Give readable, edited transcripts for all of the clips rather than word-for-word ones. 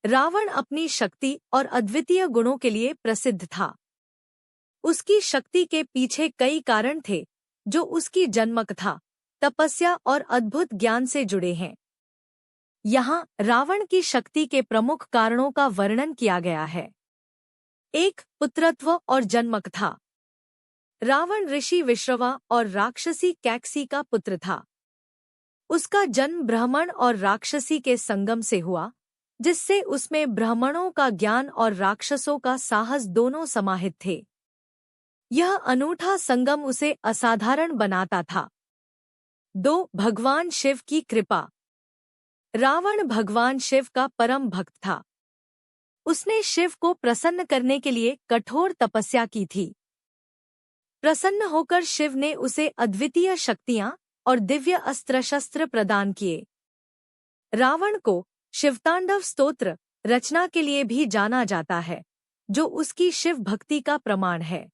रावण अपनी शक्ति और अद्वितीय गुणों के लिए प्रसिद्ध था। उसकी शक्ति के पीछे कई कारण थे जो उसकी जन्मकथा, तपस्या और अद्भुत ज्ञान से जुड़े हैं। यहाँ रावण की शक्ति के प्रमुख कारणों का वर्णन किया गया है। 1. पुत्रत्व और जन्मकथा। रावण ऋषि विश्रवा और राक्षसी कैकसी का पुत्र था। उसका जन्म ब्राह्मण और राक्षसी के संगम से हुआ, जिससे उसमें ब्राह्मणों का ज्ञान और राक्षसों का साहस दोनों समाहित थे। यह अनूठा संगम उसे असाधारण बनाता था। 2. भगवान शिव की कृपा। रावण भगवान शिव का परम भक्त था। उसने शिव को प्रसन्न करने के लिए कठोर तपस्या की थी। प्रसन्न होकर शिव ने उसे अद्वितीय शक्तियां और दिव्य अस्त्र शस्त्र प्रदान किए। रावण को शिवतांडव स्तोत्र रचना के लिए भी जाना जाता है, जो उसकी शिव भक्ति का प्रमाण है।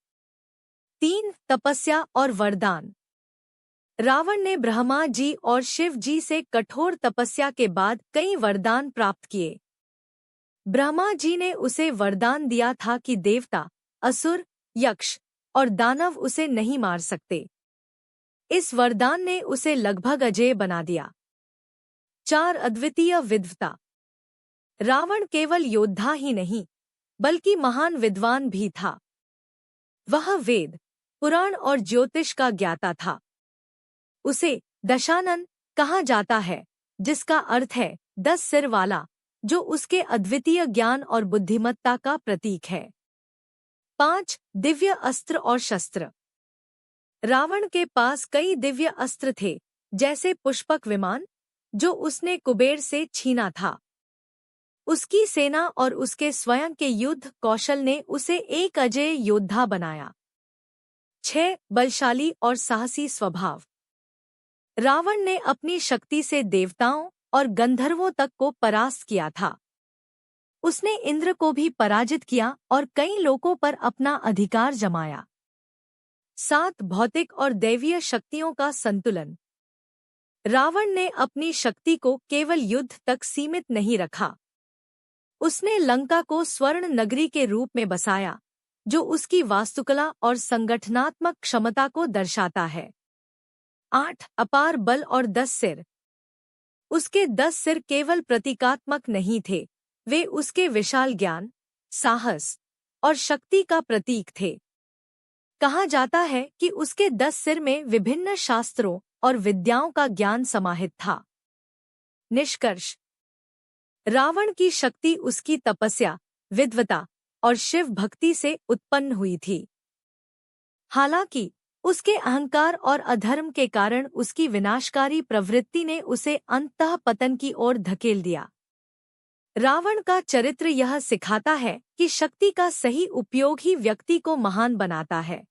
3. तपस्या और वरदान। रावण ने ब्रह्मा जी और शिव जी से कठोर तपस्या के बाद कई वरदान प्राप्त किए। ब्रह्मा जी ने उसे वरदान दिया था कि देवता, असुर, यक्ष और दानव उसे नहीं मार सकते। इस वरदान ने उसे लगभग अजेय बना दिया। 4. अद्वितीय विद्वता। रावण केवल योद्धा ही नहीं, बल्कि महान विद्वान भी था। वह वेद, पुराण और ज्योतिष का ज्ञाता था। उसे दशानन कहा जाता है, जिसका अर्थ है 10 सिर वाला, जो उसके अद्वितीय ज्ञान और बुद्धिमत्ता का प्रतीक है। 5. दिव्य अस्त्र और शस्त्र। रावण के पास कई दिव्य अस्त्र थे, जैसे पुष्पक विमान, जो उसने कुबेर से छीना था। उसकी सेना और उसके स्वयं के युद्ध कौशल ने उसे एक अजेय योद्धा बनाया। 6. बलशाली और साहसी स्वभाव। रावण ने अपनी शक्ति से देवताओं और गंधर्वों तक को परास्त किया था। उसने इंद्र को भी पराजित किया और कई लोगों पर अपना अधिकार जमाया। 7. भौतिक और दैवीय शक्तियों का संतुलन। रावण ने अपनी शक्ति को केवल युद्ध तक सीमित नहीं रखा। उसने लंका को स्वर्ण नगरी के रूप में बसाया, जो उसकी वास्तुकला और संगठनात्मक क्षमता को दर्शाता है। 8. अपार बल और 10 सिर। उसके 10 सिर केवल प्रतीकात्मक नहीं थे, वे उसके विशाल ज्ञान, साहस और शक्ति का प्रतीक थे। कहा जाता है कि उसके 10 सिर में विभिन्न शास्त्रों और विद्याओं का ज्ञान समाहित था। निष्कर्ष। रावण की शक्ति उसकी तपस्या, विद्वता और शिव भक्ति से उत्पन्न हुई थी। हालांकि उसके अहंकार और अधर्म के कारण उसकी विनाशकारी प्रवृत्ति ने उसे अंततः पतन की ओर धकेल दिया। रावण का चरित्र यह सिखाता है कि शक्ति का सही उपयोग ही व्यक्ति को महान बनाता है।